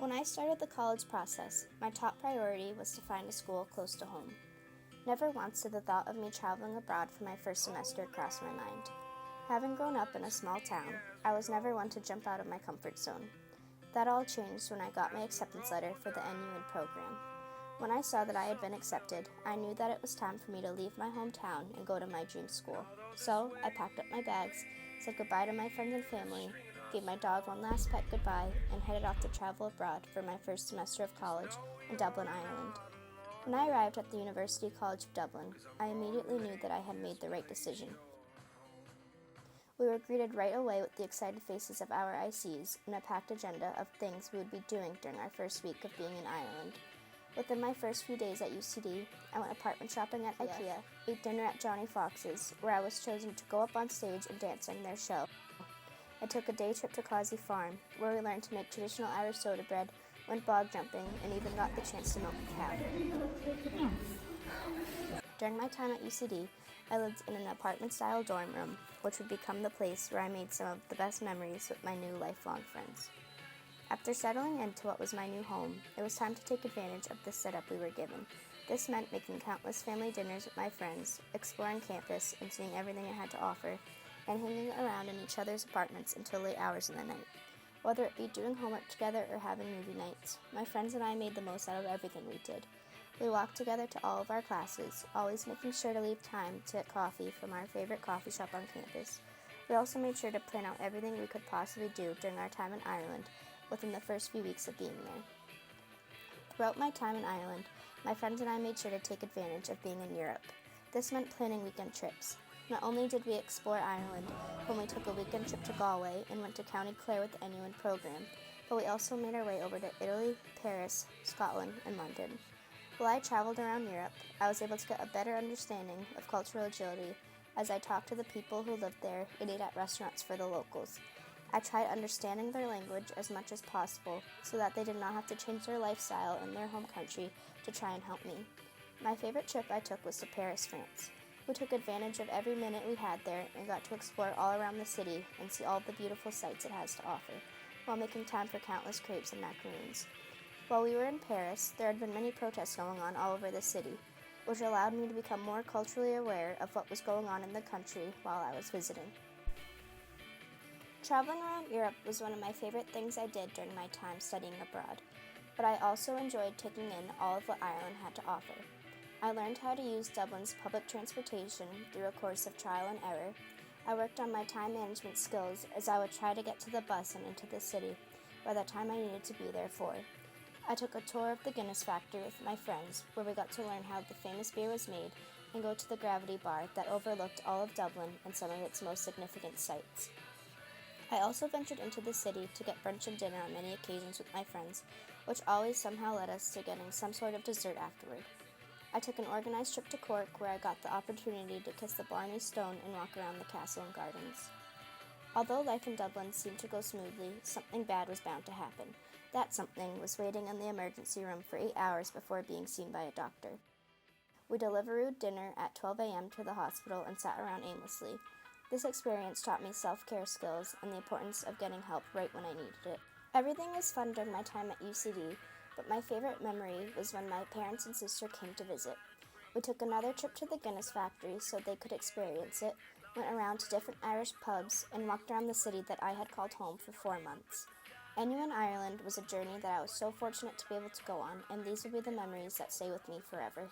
When I started the college process, my top priority was to find a school close to home. Never once did the thought of me traveling abroad for my first semester cross my mind. Having grown up in a small town, I was never one to jump out of my comfort zone. That all changed when I got my acceptance letter for the NUin Program. When I saw that I had been accepted, I knew that it was time for me to leave my hometown and go to my dream school. So I packed up my bags, said goodbye to my friends and family, gave my dog one last pet goodbye, and headed off to travel abroad for my first semester of college in Dublin, Ireland. When I arrived at the University College of Dublin, I immediately knew that I had made the right decision. We were greeted right away with the excited faces of our ICs and a packed agenda of things we would be doing during our first week of being in Ireland. Within my first few days at UCD, I went apartment shopping at IKEA, ate dinner at Johnny Fox's, where I was chosen to go up on stage and dance during their show. I took a day trip to Causey Farm, where we learned to make traditional Irish soda bread, went bog jumping, and even got the chance to milk a cow. During my time at UCD, I lived in an apartment-style dorm room, which would become the place where I made some of the best memories with my new lifelong friends. After settling into what was my new home, it was time to take advantage of the setup we were given. This meant making countless family dinners with my friends, exploring campus and seeing everything it had to offer, and hanging around in each other's apartments until late hours in the night. Whether it be doing homework together or having movie nights, my friends and I made the most out of everything we did. We walked together to all of our classes, always making sure to leave time to get coffee from our favorite coffee shop on campus. We also made sure to plan out everything we could possibly do during our time in Ireland within the first few weeks of being there. Throughout my time in Ireland, my friends and I made sure to take advantage of being in Europe. This meant planning weekend trips. Not only did we explore Ireland when we took a weekend trip to Galway and went to County Clare with the NUin Program, but we also made our way over to Italy, Paris, Scotland, and London. While I traveled around Europe, I was able to get a better understanding of cultural agility as I talked to the people who lived there and ate at restaurants for the locals. I tried understanding their language as much as possible so that they did not have to change their lifestyle in their home country to try and help me. My favorite trip I took was to Paris, France. We took advantage of every minute we had there and got to explore all around the city and see all the beautiful sights it has to offer, while making time for countless crepes and macaroons. While we were in Paris, there had been many protests going on all over the city, which allowed me to become more culturally aware of what was going on in the country while I was visiting. Traveling around Europe was one of my favorite things I did during my time studying abroad, but I also enjoyed taking in all of what Ireland had to offer. I learned how to use Dublin's public transportation through a course of trial and error. I worked on my time management skills as I would try to get to the bus and into the city by the time I needed to be there for. I took a tour of the Guinness factory with my friends, where we got to learn how the famous beer was made and go to the Gravity Bar that overlooked all of Dublin and some of its most significant sights. I also ventured into the city to get brunch and dinner on many occasions with my friends, which always somehow led us to getting some sort of dessert afterward. I took an organized trip to Cork, where I got the opportunity to kiss the Blarney Stone and walk around the castle and gardens. Although life in Dublin seemed to go smoothly, something bad was bound to happen. That something was waiting in the emergency room for 8 hours before being seen by a doctor. We Deliverooed dinner at 12 a.m. to the hospital and sat around aimlessly. This experience taught me self-care skills and the importance of getting help right when I needed it. Everything was fun during my time at UCD, but my favorite memory was when my parents and sister came to visit. We took another trip to the Guinness factory so they could experience it, went around to different Irish pubs, and walked around the city that I had called home for 4 months. NUin Ireland was a journey that I was so fortunate to be able to go on, and these will be the memories that stay with me forever.